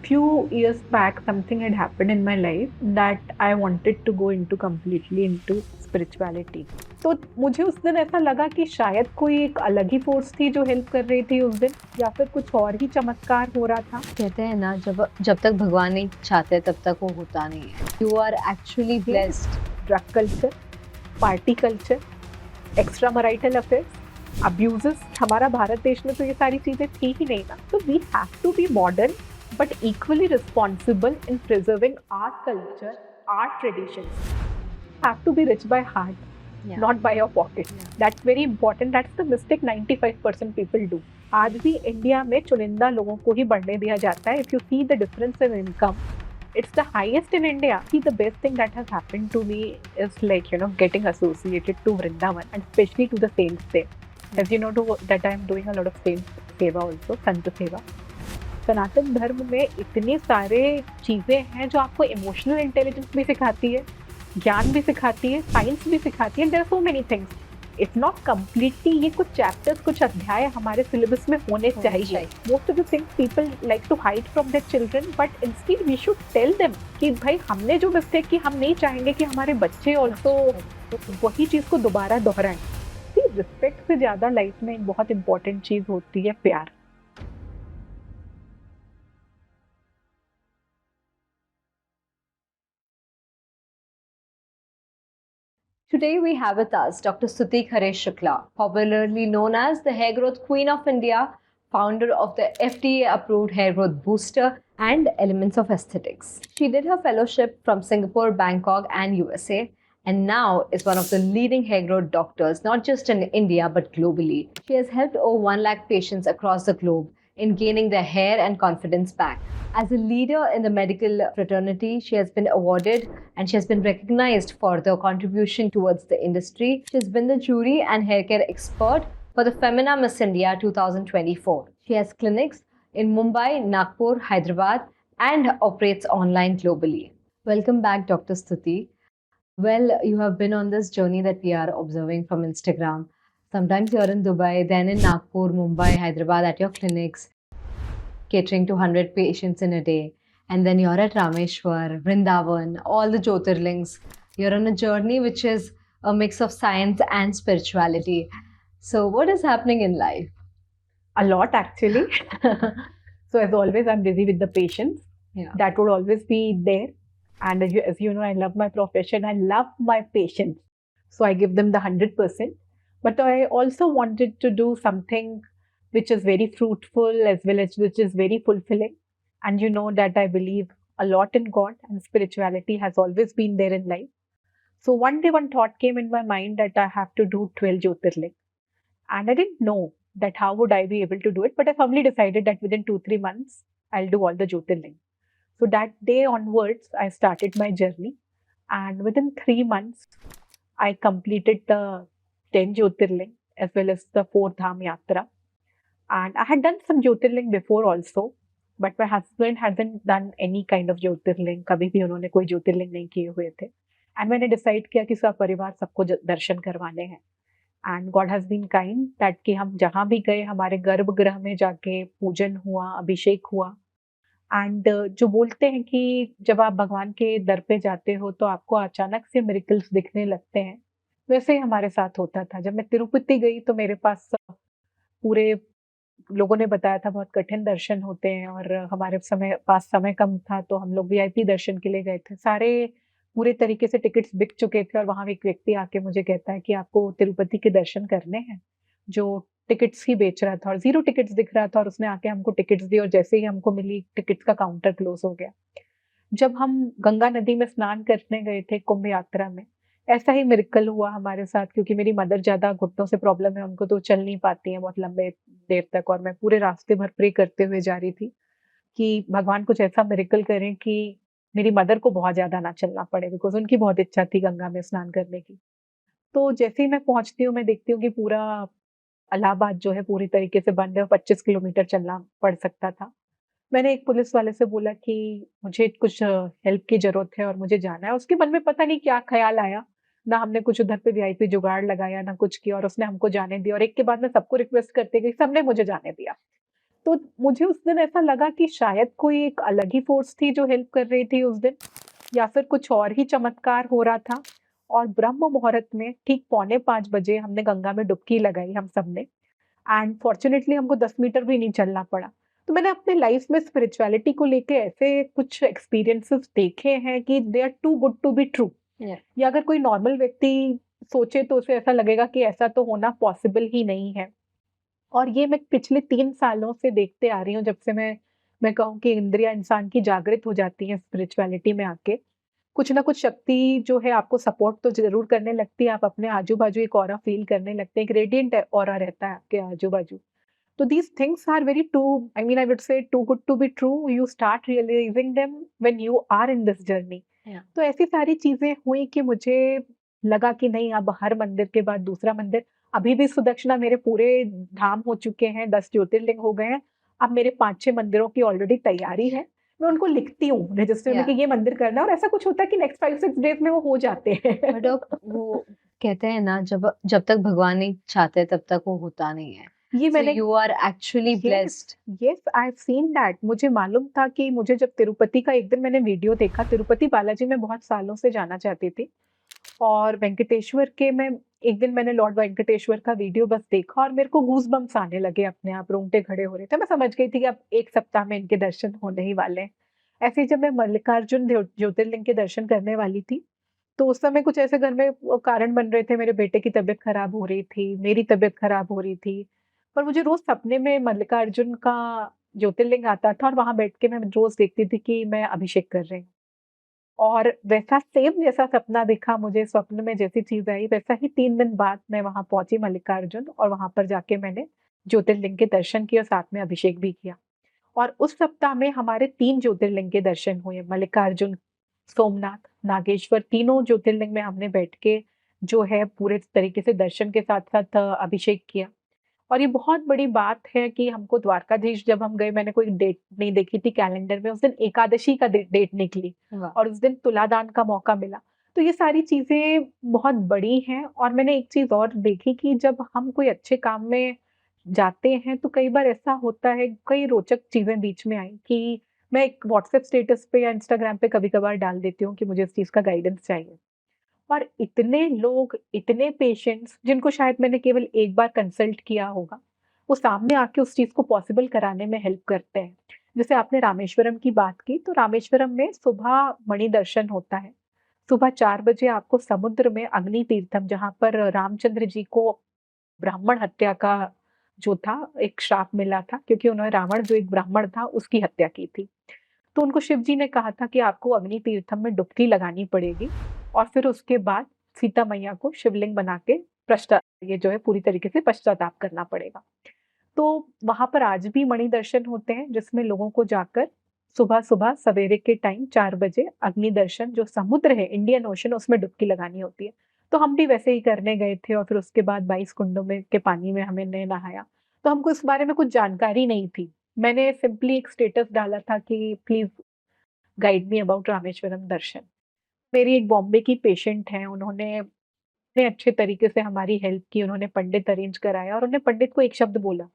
few years back something had happened in my life that I wanted to go into completely into spirituality. तो मुझे उस दिन ऐसा लगा कि शायद कोई एक अलग ही फोर्स थी जो हेल्प कर रही थी उस दिन, या फिर कुछ और ही चमत्कार हो रहा था। कहते हैं ना, जब जब तक भगवान नहीं चाहते तब तक वो होता नहीं है। You are actually blessed. Drug culture, party culture, extra marital affairs, abuses, हमारा भारत देश में तो ये सारी चीजें थी ही नहीं ना। तो we have to be modern but equally responsible in preserving our culture, our traditions. Have to be rich by heart, not by your pocket. That's very important. That's the mistake 95% people do. आज भी India में चुनिंदा लोगों को ही बढ़ने दिया जाता है. If you see the difference in income, it's the highest in India. See, the best thing that has happened to me is like, getting associated to Vrindavan and especially to the saints there. As you know that I am doing a lot of saint seva also, sant seva. सनातन धर्म में इतने सारे चीज़ें हैं जो आपको emotional intelligence भी सिखाती है, ज्ञान भी सिखाती है, साइंस भी सिखाती है। There are so many things. It's not completely, ये कुछ चैप्टर्स, कुछ अध्याय हमारे सिलेबस में होने चाहिए। Most of the things people like to hide from their children, but instead we should tell them कि भाई हमने जो मिस्टेक की, हम नहीं चाहेंगे कि हमारे बच्चे ऑल्सो वही चीज़ को दोबारा दोहराएं। रिस्पेक्ट से ज़्यादा लाइफ में एक बहुत इंपॉर्टेंट चीज़ होती है प्यार। Today we have with us Dr. Stuti Khare Shukla, popularly known as the Hair Growth Queen of India, founder of the FDA-approved Hair Growth Booster and Elements of Aesthetics. She did her fellowship from Singapore, Bangkok and USA, and now is one of the leading hair growth doctors, not just in India but globally. She has helped over 1 lakh patients across the globe in gaining their hair and confidence back. As a leader in the medical fraternity, she has been awarded and she has been recognized for the contribution towards the industry. She has been the jury and hair care expert for the Femina Miss India 2024. She has clinics in Mumbai, Nagpur, Hyderabad, and operates online globally. Welcome back, Dr. Stuti. Well, you have been on this journey that we are observing from Instagram. Sometimes you're in Dubai, then in Nagpur, Mumbai, Hyderabad at your clinics, catering to 100 patients in a day. And then you're at Rameshwar, Vrindavan, all the Jyotirlings. You're on a journey which is a mix of science and spirituality. So what is happening in life? A lot, actually. So as always, I'm busy with the patients. Yeah. That would always be there. And as you know, I love my profession. I love my patients. So I give them the 100%. But I also wanted to do something which is very fruitful as well as which is very fulfilling. And you know that I believe a lot in God, and spirituality has always been there in life. So one day one thought came in my mind that I have to do 12 Jyotirling. And I didn't know that how would I be able to do it. But I firmly decided that within 2-3 months, I'll do all the Jyotirling. So that day onwards, I started my journey. And within 3 months, I completed the 10 Jyotirling as well as the 4 Dham Yatra. And I had done some Jyotirling before also, but my husband hasn't done any kind of Jyotirling. कभी भी उन्होंने कोई Jyotirling नहीं किए हुए थे. And मैंने decide किया कि सब परिवार सबको दर्शन करवाने हैं. And God has been kind that कि हम जहाँ भी गए हमारे गर्भगृह में जाके पूजन हुआ, अभिषेक हुआ. एंड जो बोलते हैं कि जब आप भगवान के दर पे जाते हो तो आपको अचानक से मिरेकल्स दिखने लगते हैं, वैसे ही हमारे साथ होता था। जब मैं तिरुपति गई तो मेरे पास पूरे लोगों ने बताया था बहुत कठिन दर्शन होते हैं और हमारे पास समय कम था, तो हम लोग वीआईपी दर्शन के लिए गए थे। सारे पूरे तरीके से टिकट्स बिक चुके थे और वहाँ एक व्यक्ति आके मुझे कहता है कि आपको तिरुपति के दर्शन करने हैं, जो टिकट्स ही बेच रहा था और 0 टिकट्स दिख रहा था, और उसने आके हमको टिकट्स दी और जैसे ही हमको मिली टिकट्स का काउंटर क्लोज हो गया। जब हम गंगा नदी में स्नान करने गए थे कुंभ यात्रा में, ऐसा ही मिरेकल हुआ हमारे साथ, क्योंकि मेरी मदर ज़्यादा घुटनों से प्रॉब्लम है, उनको तो चल नहीं पाती हैं बहुत लंबे देर तक, और मैं पूरे रास्ते भर प्रे करते हुए जा रही थी कि भगवान कुछ ऐसा मिरेकल करें कि मेरी मदर को बहुत ज़्यादा ना चलना पड़े, बिकॉज़ उनकी बहुत इच्छा थी गंगा में स्नान करने की। तो जैसे ही मैं पहुँचती हूँ, मैं देखती हूँ कि पूरा इलाहाबाद जो है पूरी तरीके से बंद है और 25 किलोमीटर चलना पड़ सकता था। मैंने एक पुलिस वाले से बोला कि मुझे कुछ हेल्प की ज़रूरत है और मुझे जाना है। उसके मन में पता नहीं क्या ख़्याल आया, ना हमने कुछ उधर पे वीआईपी जुगाड़ लगाया, ना कुछ किया, और उसने हमको जाने दिया और एक के बाद में सबको रिक्वेस्ट करते गई, सबने मुझे जाने दिया। तो मुझे उस दिन ऐसा लगा कि शायद कोई एक अलग ही फ़ोर्स थी जो हेल्प कर रही थी उस दिन, या फिर कुछ और ही चमत्कार हो रहा था। और ब्रह्म मुहूर्त में ठीक पौने 5 बजे हमने गंगा में डुबकी लगाई हम सबने, एंड फॉर्च्यूनेटली हमको 10 मीटर भी नहीं चलना पड़ा। तो मैंने अपने लाइफ़ में स्पिरिचुअलिटी को लेके ऐसे कुछ एक्सपीरियंसेस देखे हैं कि they are too good to be true. Yeah. या अगर कोई नॉर्मल व्यक्ति सोचे तो उसे ऐसा लगेगा कि ऐसा तो होना पॉसिबल ही नहीं है। और ये मैं पिछले 3 सालों से देखते आ रही हूँ, जब से मैं कहूँ कि इंद्रियाँ इंसान की जागृत हो जाती हैं स्पिरिचुअलिटी में आके। कुछ ना कुछ शक्ति जो है आपको सपोर्ट तो ज़रूर करने लगती है, आप अपने आजू-बाजू एक ऑरा फ़ील करने लगते हैं, एक रेडिएंट ऑरा रहता है आपके आजू-बाजू। तो these things are very too, I mean, I would say too good to be true. You start realizing them when you are in this journey. Yeah. तो ऐसी सारी चीज़ें हुई कि मुझे लगा कि नहीं, अब हर मंदिर के बाद दूसरा मंदिर। अभी भी सुदक्षिणा मेरे पूरे धाम हो चुके हैं, 10 ज्योतिर्लिंग हो गए हैं। अब मेरे 5-6 मंदिरों की ऑलरेडी तैयारी है। मैं उनको लिखती हूँ रजिस्टर में कि ये मंदिर करना है, और ऐसा कुछ होता है कि नेक्स्ट 5-6 डेज़ में वो हो जाते हैं। बट वो कहते हैं ना, जब तक भगवान नहीं चाहते तब तक वो होता नहीं है। ये So मैंने you are actually blessed. Yes, I have seen that. मुझे मालूम था कि मुझे जब तिरुपति का एक दिन मैंने वीडियो देखा, तिरुपति बालाजी मैं बहुत सालों से जाना चाहती थी, और वेंकटेश्वर के मैं एक दिन मैंने लॉर्ड वेंकटेश्वर का वीडियो बस देखा और मेरे को गूज़बम्प्स आने लगे, अपने आप रोंगटे खड़े हो रहे थे। मैं समझ गई थी कि अब 1 सप्ताह में इनके दर्शन होने ही वाले हैं। ऐसे ही जब मैं मल्लिकार्जुन ज्योतिर्लिंग के दर्शन करने वाली थी, तो उस समय कुछ ऐसे घर में कारण बन रहे थे, मेरे बेटे की तबीयत खराब हो रही थी, मेरी तबीयत खराब हो रही थी। पर मुझे रोज़ सपने में मल्लिकार्जुन का ज्योतिर्लिंग आता था और वहाँ बैठ के मैं रोज़ देखती थी कि मैं अभिषेक कर रही हूँ। और वैसा सेम जैसा सपना दिखा मुझे, स्वप्न में जैसी चीज़ आई, वैसा ही 3 दिन बाद मैं वहाँ पहुँची मल्लिकार्जुन, और वहाँ पर जाके मैंने ज्योतिर्लिंग के दर्शन किए और साथ में अभिषेक भी किया। और उस सप्ताह में हमारे 3 ज्योतिर्लिंग के दर्शन हुए, मल्लिकार्जुन, सोमनाथ, नागेश्वर, तीनों ज्योतिर्लिंग में हमने बैठ के जो है पूरे तरीके से दर्शन के साथ-साथ अभिषेक किया। और ये बहुत बड़ी बात है कि हमको द्वारकाधीश जब हम गए, मैंने कोई डेट नहीं देखी थी कैलेंडर में, उस दिन एकादशी का डेट निकली वाह. और उस दिन तुलादान का मौका मिला। तो ये सारी चीज़ें बहुत बड़ी हैं, और मैंने एक चीज़ और देखी कि जब हम कोई अच्छे काम में जाते हैं तो कई बार ऐसा होता है, कई रोचक चीज़ें बीच में आई कि मैं एक व्हाट्सएप स्टेटस पे या इंस्टाग्राम पे कभी-कभार डाल देती हूँ कि मुझे इस चीज़ का गाइडेंस चाहिए। और इतने लोग, इतने पेशेंट्स जिनको शायद मैंने केवल एक बार कंसल्ट किया होगा, वो सामने आके उस चीज़ को पॉसिबल कराने में हेल्प करते हैं। जैसे आपने रामेश्वरम की बात की, तो रामेश्वरम में सुबह मणि दर्शन होता है। सुबह 4 बजे आपको समुद्र में अग्नि तीर्थम, जहाँ पर रामचंद्र जी को ब्राह्मण हत्या का जो था एक श्राप मिला था, क्योंकि उन्होंने, रावण जो एक ब्राह्मण था, उसकी हत्या की थी। तो उनको शिव जी ने कहा था कि आपको अग्नि तीर्थम में डुबकी लगानी पड़ेगी, और फिर उसके बाद सीता मैया को शिवलिंग बना के ये जो है पूरी तरीके से पश्चाताप करना पड़ेगा। तो वहाँ पर आज भी मणि दर्शन होते हैं, जिसमें लोगों को जाकर सुबह-सुबह सवेरे के टाइम 4 बजे अग्नि दर्शन, जो समुद्र है, इंडियन ओशन, उसमें डुबकी लगानी होती है। तो हम भी वैसे ही करने गए थे, और फिर उसके बाद 22 कुंडों में के पानी में हमने नहाया। तो हमको इस बारे में कुछ जानकारी नहीं थी। मैंने सिंपली एक स्टेटस डाला था कि please guide me about Rameswaram darshan. मेरी एक बॉम्बे की पेशेंट हैं, उन्होंने इतने अच्छे तरीके से हमारी हेल्प की, उन्होंने पंडित अरेंज कराया, और उन्होंने पंडित को एक शब्द बोला,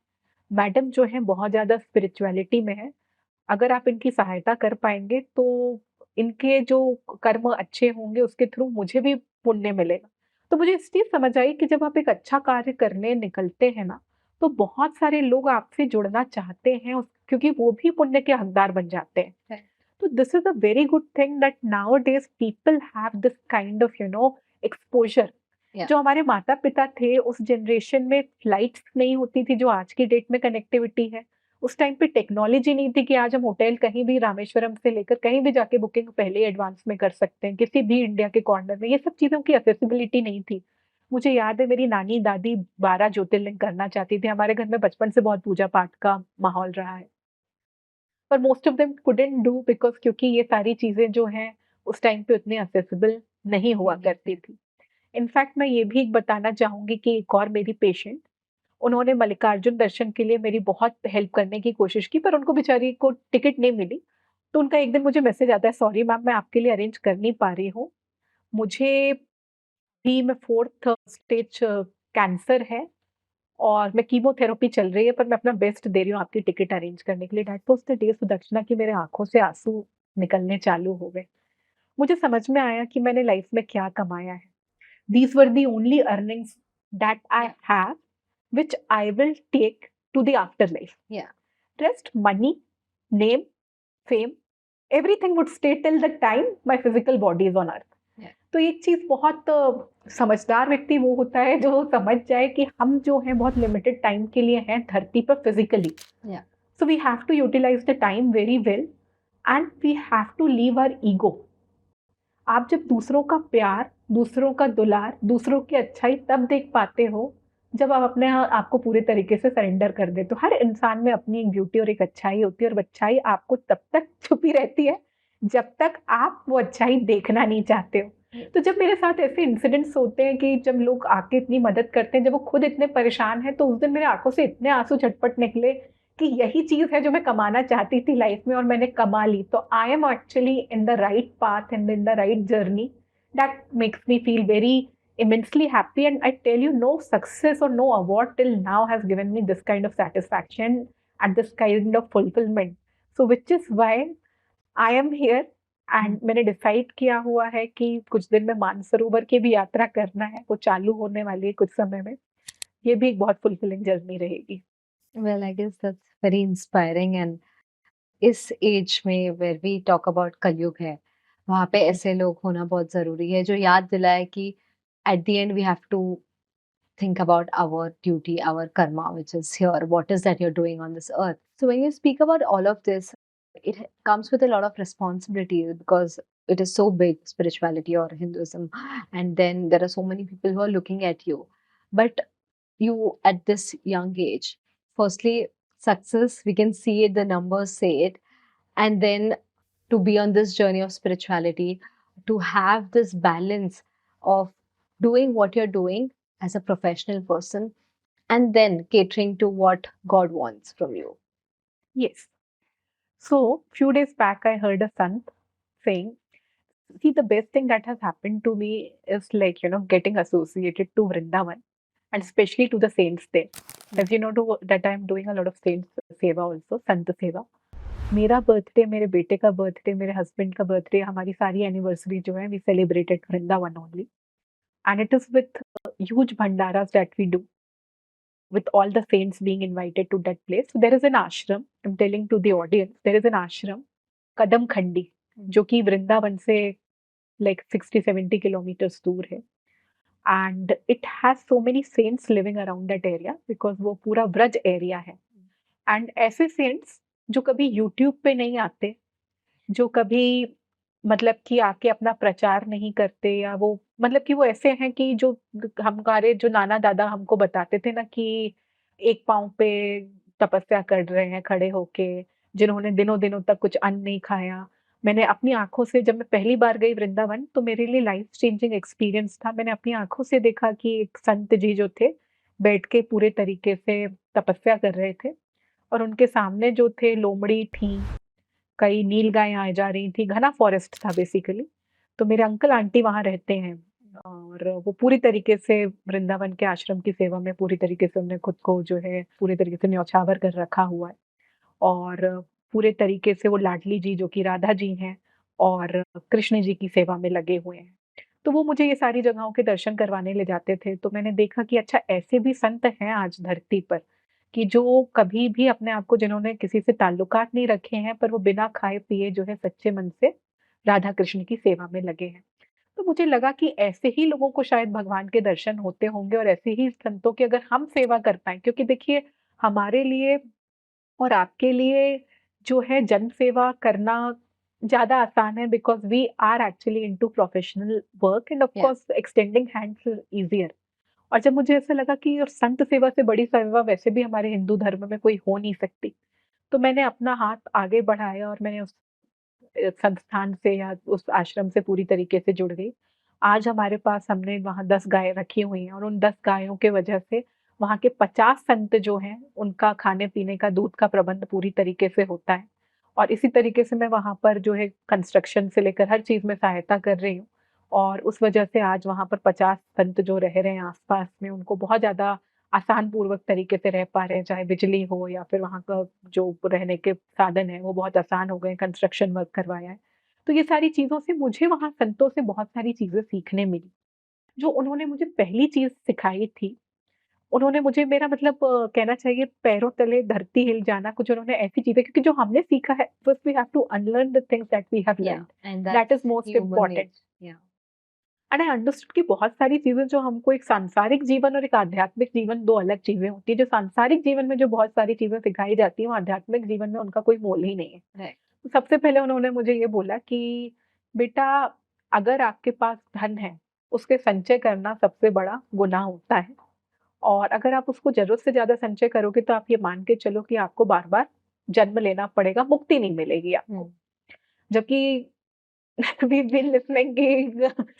मैडम जो है बहुत ज़्यादा स्पिरिचुअलिटी में है, अगर आप इनकी सहायता कर पाएँगे तो इनके जो कर्म अच्छे होंगे उसके थ्रू मुझे भी पुण्य मिलेगा। तो मुझे इस चीज़ समझ आई कि जब आप एक अच्छा कार्य करने निकलते हैं ना, तो बहुत सारे लोग आपसे जुड़ना चाहते हैं, क्योंकि वो भी पुण्य के हकदार बन जाते हैं। Right. तो this is a very good thing that nowadays people have this kind of exposure. Yeah. जो हमारे माता-पिता थे, उस जनरेशन में फ्लाइट्स नहीं होती थी जो आज की डेट में कनेक्टिविटी है। उस टाइम पे टेक्नोलॉजी नहीं थी कि आज हम होटल कहीं भी रामेश्वरम से लेकर कहीं भी जाके बुकिंग पहले ही एडवांस में कर सकते हैं, किसी भी इंडिया के कॉर्नर में। ये सब चीज़ों की एक्सेसिबिलिटी नहीं थी। मुझे याद है मेरी नानी-दादी 12 ज्योतिर्लिंग करना चाहती थी। हमारे घर में बचपन से बहुत पूजा-पाठ का माहौल रहा है। पर most of them couldn't do, because क्योंकि ये सारी चीज़ें जो हैं, उस टाइम पे उतनी एक्सेसिबल नहीं हुआ नहीं करती थे. थी। इनफैक्ट मैं ये भी एक बताना चाहूँगी कि एक और मेरी पेशेंट, उन्होंने मल्लिकार्जुन दर्शन के लिए मेरी बहुत हेल्प करने की कोशिश की, पर उनको बेचारी को टिकट नहीं मिली। तो उनका एक दिन मुझे मैसेज आता है, सॉरी मैम, मैं आपके लिए अरेंज कर नहीं पा रही हूँ। मुझे भी मैं 4th स्टेज कैंसर है, और मैं कीमोथेरेपी चल रही है पर मैं अपना बेस्ट दे रही हूँ आपकी टिकट अरेंज करने के लिए। That was the day Sudakshina की मेरे आँखों से आँसू निकलने चालू हो गए। मुझे समझ में आया कि मैंने लाइफ में क्या कमाया है। These were the only earnings that I have, which I will take to the afterlife. Yeah. Rest, money, name, fame, everything would stay till the time my physical body is on earth. Yeah. तो एक चीज बहुत समझदार व्यक्ति वो होता है जो समझ जाए कि हम जो हैं बहुत लिमिटेड टाइम के लिए हैं धरती पर physically. Yeah. So we have to utilize the time very well and we have to leave our ego. आप जब दूसरों का प्यार, दूसरों का दुलार, दूसरों की अच्छाई तब देख पाते हो जब आप अपने आप को पूरे तरीके से सरेंडर कर दे. तो हर इंसान में अपनी एक ब्यूटी और एक अच्छाई होती है और अच्छाई आपको तब तक छुपी रहती है जब तक आप वो अच्छाई देखना नहीं चाहते हो. तो जब मेरे साथ ऐसे इंसिडेंट्स होते हैं कि जब लोग आके इतनी मदद करते हैं, जब वो खुद इतने परेशान हैं, तो उस दिन मेरे आंखों से इतने आंसू झटपट निकले कि यही चीज है जो मैं कमाना चाहती थी लाइफ में और मैंने कमा ली. तो I am actually in the right path and in the right journey. That makes me feel very immensely happy, and I tell you, no success or no award till now has given me this kind of satisfaction and this kind of fulfillment. So which is why I am here and मैंने decide किया हुआ है कि कुछ दिन में मानसरोवर की भी यात्रा करना है. वो चालू होने वाली है कुछ समय में. ये भी एक बहुत फुलफिलिंग जर्नी रहेगी. Well, I guess that's very inspiring. And इस एज में where we talk about कलयुग है, वहाँ पे ऐसे लोग होना बहुत जरूरी है जो याद दिलाए कि at the end we have to think about our duty, our karma, which is here. What is that you're doing on this earth? So when you speak about all of this, it comes with a lot of responsibility because it is so big, spirituality or Hinduism, and then there are so many people who are looking at you. But you, at this young age, firstly, success, we can see it, the numbers say it, and then to be on this journey of spirituality, to have this balance of doing what you're doing as a professional person and then catering to what God wants from you. Yes. So few days back I heard a sant saying, see, the best thing that has happened to me is like, getting associated to Vrindavan and especially to the saints there. As you know that I am doing a lot of saints seva also, sant seva. मेरा birthday, मेरे बेटे का birthday, मेरे husband का birthday, हमारी सारी anniversary जो है we celebrated Vrindavan only. And it is with huge bhandaras that we do with all the saints being invited to that place. So there is an ashram. I'm telling to the audience, there is an ashram, Kadam Khandi, जो कि वृंदावन से like 60-70 kilometers दूर है. And it has so many saints living around that area because वो पूरा Vraj area है. And ऐसे saints जो कभी YouTube पे नहीं आते, जो कभी मतलब कि आके अपना प्रचार नहीं करते, या वो मतलब कि वो ऐसे हैं कि जो हमारे जो नाना दादा हमको बताते थे ना कि एक पाँव पे तपस्या कर रहे हैं खड़े होके, जिन्होंने दिनों दिनों तक कुछ अन्न नहीं खाया. मैंने अपनी आंखों से, जब मैं पहली बार गई वृंदावन, तो मेरे लिए लाइफ चेंजिंग एक्सपीरियंस था. मैंने अपनी आंखों से देखा कि एक संत जी जो थे बैठ के पूरे तरीके से तपस्या कर रहे थे और उनके सामने जो थे लोमड़ी थी, कई नील गायें आ जा रही थी, घना फॉरेस्ट था बेसिकली. तो मेरे अंकल आंटी वहाँ रहते हैं और वो पूरी तरीके से वृंदावन के आश्रम की सेवा में पूरी तरीके से उन्होंने खुद को जो है पूरे तरीके से न्यौछावर कर रखा हुआ है. और पूरे तरीके से वो लाडली जी जो कि राधा जी हैं और कृष्ण जी की सेवा में लगे हुए हैं. तो वो मुझे ये सारी जगहों के दर्शन करवाने ले जाते थे. तो मैंने देखा कि अच्छा, ऐसे भी संत हैं आज धरती पर कि जो कभी भी अपने आप को, जिन्होंने किसी से ताल्लुकात नहीं रखे हैं, पर वो बिना खाए पिए जो है सच्चे मन से राधा कृष्ण की सेवा में लगे हैं. तो मुझे लगा कि ऐसे ही लोगों को शायद भगवान के दर्शन होते होंगे और ऐसे ही संतों की अगर हम सेवा कर पाएं, क्योंकि देखिए हमारे लिए और आपके लिए जो है जन सेवा करना ज़्यादा आसान है because we are actually into professional work and of Yeah. Course extending hands is easier. और जब मुझे ऐसा लगा कि और संत सेवा से बड़ी सेवा वैसे भी हमारे हिंदू धर्म में कोई हो नहीं सकती, तो मैंने अपना हाथ आगे बढ़ाया और मैंने उस संस्थान से या उस आश्रम से पूरी तरीके से जुड़ गई. आज हमारे पास, हमने वहाँ 10 गाय रखी हुई हैं और उन 10 गायों के वजह से वहाँ के 50 संत जो हैं, उनका खाने-पीने का, दूध का प्रबंध पूरी तरीके से होता है. और इसी तरीके से मैं वहाँ पर जो है कंस्ट्रक्शन से लेकर हर चीज़ में सहायता कर रही हूँ और उस वजह से आज वहाँ पर 50 संत जो रह रहे हैं आस-पास में, उनको बहुत ज़्यादा आसान पूर्वक तरीके से रह पा रहे हैं, चाहे बिजली हो या फिर वहाँ का जो रहने के साधन है वो बहुत आसान हो गए, कंस्ट्रक्शन वर्क करवाया है। तो ये सारी चीज़ों से मुझे वहाँ संतों से बहुत सारी चीज़ें सीखने मिली। जो उन्होंने मुझे पहली चीज़ सिखाई थी, उन्होंने मुझे मेरा मतलब कहना चाहिए पैरों तले धरती हिल जाना, कुछ उन्होंने ऐसी चीज़ें क्योंकि जो हमने सीखा है, first we have to unlearn the things that we have Yeah, learned, and that is that's most human important. nature. Yeah. And I understood कि बहुत सारी चीज़ें जो हमको एक सांसारिक जीवन और एक आध्यात्मिक जीवन 2 अलग चीज़ें होती हैं। जो सांसारिक जीवन में जो बहुत सारी चीज़ें सिखाई जाती हैं, वो आध्यात्मिक जीवन में उनका कोई मोल ही नहीं है। Right. तो सबसे पहले उन्होंने मुझे ये बोला कि बेटा, अगर आपके पास धन है, उसके संचय करना सबसे बड़ा गुनाह होता है और अगर आप उसको ज़रूरत से ज़्यादा संचय करोगे तो आप ये मान के चलो कि आपको बार-बार जन्म लेना पड़ेगा, मुक्ति नहीं मिलेगी आपको। जबकि we've been listening कि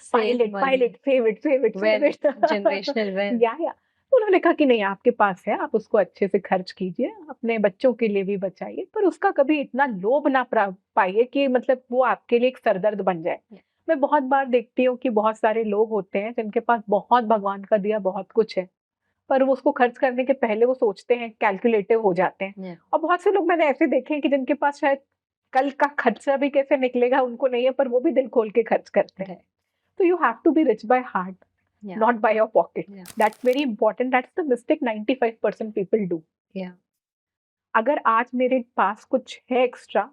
Save money. save it, save it, save Wealth, it. generational wealth. या तो उन्होंने कहा कि नहीं, आपके पास है, आप उसको अच्छे से खर्च कीजिए, अपने बच्चों के लिए भी बचाइए, पर उसका कभी इतना लोभ ना पाइए कि मतलब वो आपके लिए एक सरदर्द बन जाए। Yeah. मैं बहुत बार देखती हूँ कि बहुत सारे लोग होते हैं जिनके पास बहुत भगवान का दिया बहुत कुछ है, पर वो उसको खर्च करने के पहले वो सोचते हैं, कैलकुलेटिव हो जाते हैं। Yeah. और बहुत से लोग मैंने ऐसे देखे हैं कि जिनके पास शायद कल का खर्चा भी कैसे निकलेगा उनको नहीं है, पर वो भी दिल खोल के खर्च करते हैं। Right. So you have to be rich by heart, Yeah. not by your pocket. Yeah. That's very important. That's the mistake 95% people do. Yeah. अगर आज मेरे पास कुछ है एक्स्ट्रा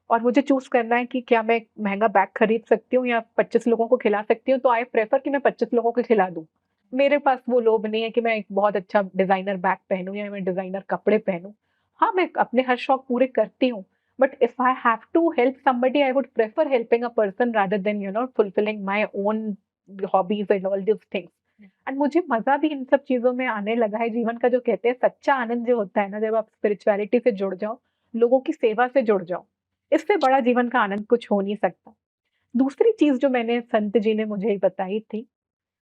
और मुझे चूज करना है कि क्या मैं एक महंगा बैग खरीद सकती हूँ या 25 लोगों को खिला सकती हूँ, तो आई प्रेफर कि मैं 25 लोगों को खिला दूँ। मेरे पास वो लोभ नहीं है कि मैं एक बहुत अच्छा डिजाइनर बैग पहनूं या मैं डिजाइनर कपड़े पहनूं। हाँ, मैं अपने हर शौक पूरे करती हूँ, but if I have to help somebody I would prefer helping a person rather than fulfilling my own hobbies and all this things. And मुझे मजा भी इन सब चीजों में आने लगा है। जीवन का जो कहते हैं सच्चा आनंद जो होता है ना, जब आप स्पिरिचुअलिटी से जुड़ जाओ, लोगों की सेवा से जुड़ जाओ, इससे बड़ा जीवन का आनंद कुछ हो नहीं सकता। दूसरी चीज जो मैंने संत जी ने मुझे बताई थी,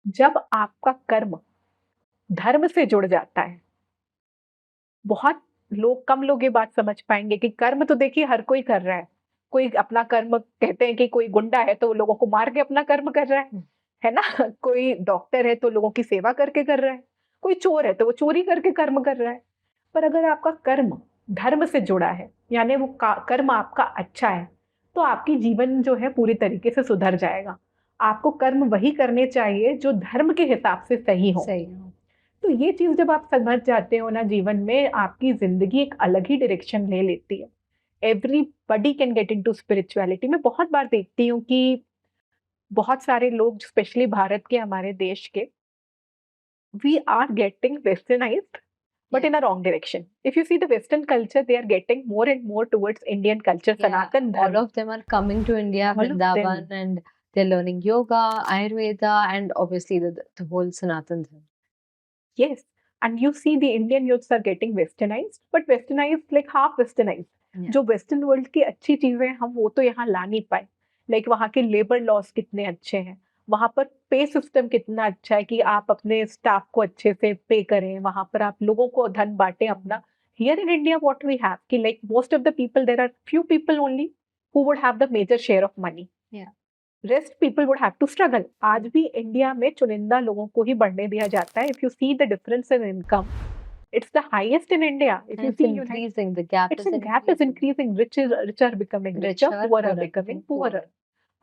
जब आपका कर्म धर्म से जुड़ जाता है, बहुत लोग कम लोग ये बात समझ पाएंगे कि कर्म तो देखिए हर कोई कर रहा है। कोई अपना कर्म, कहते हैं कि कोई गुंडा है तो लोगों को मार के अपना कर्म कर रहा है ना? कोई डॉक्टर है तो लोगों की सेवा करके कर रहा है, कोई चोर है तो वो चोरी करके कर्म कर रहा है। पर अगर आपका कर्म धर्म से जुड़ा है, यानी वो कर्म आपका अच्छा है, तो आपकी जीवन जो है पूरी तरीके से सुधर जाएगा। आपको कर्म वही करने चाहिए जो धर्म के हिसाब से सही हो। सही हो। तो ये चीज जब आप समझ जाते हो ना, जीवन में आपकी जिंदगी एक अलग ही डायरेक्शन ले लेती है। Everybody can get into spirituality. मैं बहुत बार देखती हूँ कि बहुत सारे लोग, स्पेशली भारत के, हमारे देश के, we are getting westernised but in a wrong direction. If you see the Western culture, they are getting more and more towards Indian culture, Yeah, Sanatan all Dharma. of them are coming to India, All of them. Vrindavan, and they're learning yoga, Ayurveda, and obviously the whole Sanatan Dharma. Yes. And you see the Indian youths are getting westernized, but westernized like half westernized. Yeah. जो western world की अच्छी चीजें हैं, हम वो तो यहाँ ला नहीं पाए। लाइक वहाँ के लेबर लॉस कितने अच्छे हैं, वहाँ पर पे सिस्टम कितना अच्छा है कि आप अपने स्टाफ को अच्छे से पे करें, वहाँ पर आप लोगों को धन बांटे अपना। Here in India what we have कि like most of the people, there are few people only who would have the major share of money, rest people would have to struggle. आज भी इंडिया में चुनिंदा लोगों को ही बढ़ने दिया जाता है। If you see the difference in income, it's the highest in India. If And you it's see increasing, the gap it's is a gap is increasing. Rich are becoming richer, Richer, poor are poorer becoming becoming poorer.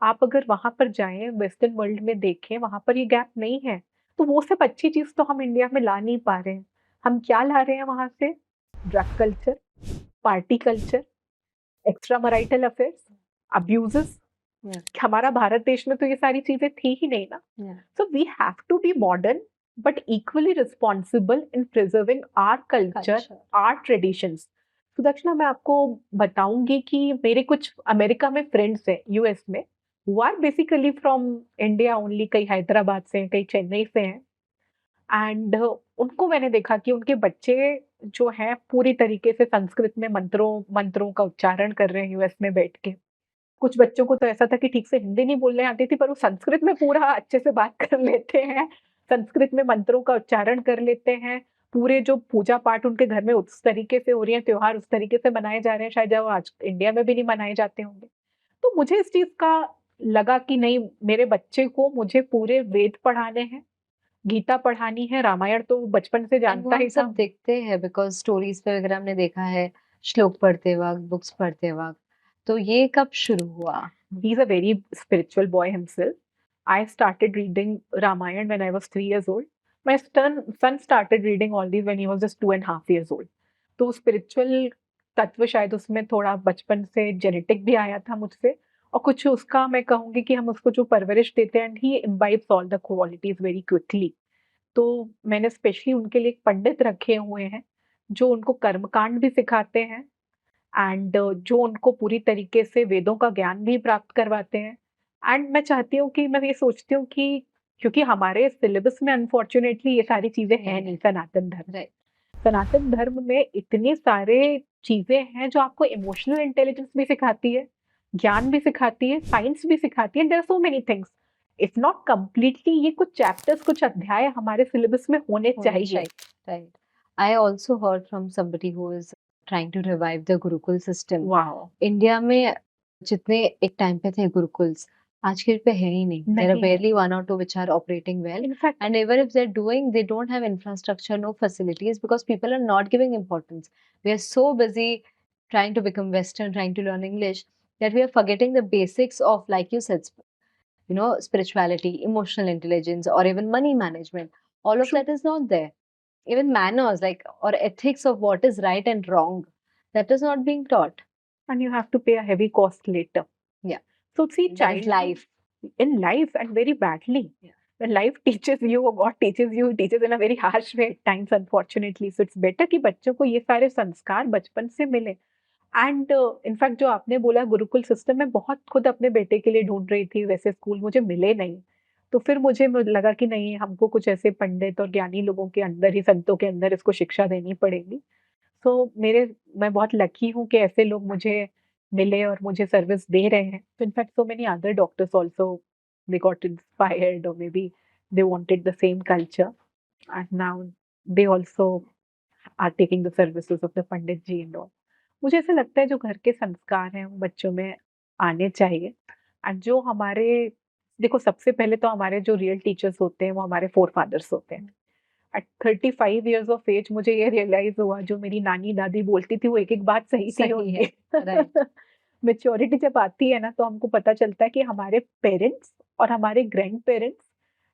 आप अगर वहां पर जाएं, western world में देखें, वहां पर ये गैप नहीं है। तो वो सब अच्छी चीज तो हम इंडिया में ला नहीं पा रहे हैं। हम क्या ला रहे हैं वहां से? Drug culture, party culture, extra marital affairs, abuses. हमारा भारत देश में तो ये सारी चीजें थी ही नहीं ना। So we have to be modern but equally responsible in preserving our culture, our traditions. Sudakshina, मैं आपको बताऊंगी कि मेरे कुछ अमेरिका में फ्रेंड्स हैं, यूएस में, who are basically from India only, कई हैदराबाद से हैं, कई चेन्नई से हैं। एंड उनको मैंने देखा कि उनके बच्चे जो हैं पूरी तरीके से संस्कृत में मंत्रों का उच्चारण कर रहे हैं यूएस में बैठ के। कुछ बच्चों को तो ऐसा था कि ठीक से हिंदी नहीं बोलने आती थी, पर वो संस्कृत में पूरा अच्छे से बात कर लेते हैं, संस्कृत में मंत्रों का उच्चारण कर लेते हैं। पूरे जो पूजा पाठ उनके घर में उस तरीके से हो रही है, त्योहार उस तरीके से मनाए जा रहे हैं, शायद आज इंडिया में भी नहीं मनाए जाते होंगे। तो मुझे इस चीज का लगा कि नहीं, मेरे बच्चे को मुझे पूरे वेद पढ़ाने हैं, गीता पढ़ानी है, रामायण तो बचपन से एंड वो जानता हम ही था। सब देखते हैं बिकॉज स्टोरीज पे वगैरह हमने देखा है, श्लोक पढ़ते वक्त, बुक्स पढ़ते वक्त। तो ये कब शुरू हुआ? He's a very spiritual boy himself. I started reading Ramayana when I was 3 years old. My son started reading all these when he was just 2.5 years old. तो स्पिरिचुअल तत्व शायद उसमें थोड़ा बचपन से जेनेटिक भी आया था मुझसे, और कुछ उसका मैं कहूँगी कि हम उसको जो परवरिश देते हैं, and he imbibes all the qualities very quickly. तो मैंने स्पेशली उनके लिए एक पंडित रखे हुए हैं जो उनको कर्मकांड भी सिखाते हैं, एंड जो उनको पूरी तरीके से वेदों का ज्ञान भी प्राप्त करवाते हैं। एंड मैं चाहती हूँ कि मैं ये सोचती हूँ कि क्योंकि हमारे सिलेबस में अनफॉर्चुनेटली ये सारी चीजें हैं नहीं, सनातन धर्म। राइट। सनातन धर्म में इतनी सारे चीजें हैं जो आपको इमोशनल इंटेलिजेंस भी सिखाती है, ज्ञान भी सिखाती है, साइंस भी सिखाती है, there are so many things. If not completely, ये कुछ चैप्टर्स, कुछ अध्याय हमारे सिलेबस में होने चाहिए। Right. I also heard from somebody who is trying to revive the gurukul system. Wow. India में जितने एक टाइम पे थे गुरुकुल्स, आज के पे है ही नहीं। देयर आर नहीं है। barely 1 or 2 which are operating well, in fact and even if they're doing, they don't have infrastructure, no facilities, because people are not giving importance. We are so busy trying to become Western, trying to learn English, that we are forgetting the basics of, like you said, spirituality, emotional intelligence, or even money management. All of that is not there. Even manners, like, or ethics of what is right and wrong, that is not being taught. and you have to pay a heavy cost later. Yeah. So see, That is life. in life, and very badly. Yeah. When life teaches you or God teaches you, it teaches in a very harsh way at times, unfortunately. So it's better कि बच्चों को ये सारे संस्कार बचपन से मिले। And in fact जो आपने बोला गुरुकुल सिस्टम, में बहुत खुद अपने बेटे के लिए ढूंढ रही थी, वैसे स्कूल मुझे मिले नहीं। तो फिर मुझे लगा कि नहीं, हमको कुछ ऐसे पंडित और ज्ञानी लोगों के अंदर ही, संतों के अंदर इसको शिक्षा देनी पड़ेगी। सो मैं बहुत लकी हूँ कि ऐसे लोग मुझे मिले और मुझे सर्विस दे रहे हैं। तो in fact so many other doctors also, they got inspired, और maybe they wanted the same culture, and now they also are taking the services of the pandit ji and all. मुझे ऐसा लगता है जो घर के संस्कार हैं वो बच्चों में आने चाहिए। एंड जो हमारे, देखो सबसे पहले तो हमारे जो रियल टीचर्स होते हैं वो हमारे फोर फादर्स होते हैं। एट 35 ईयर्स ऑफ एज मुझे ये रियलाइज हुआ, जो मेरी नानी दादी बोलती थी वो एक एक बात सही थी सही है, उनकी। right. मेच्योरिटी जब आती है ना, तो हमको पता चलता है कि हमारे पेरेंट्स और हमारे ग्रैंड पेरेंट्स,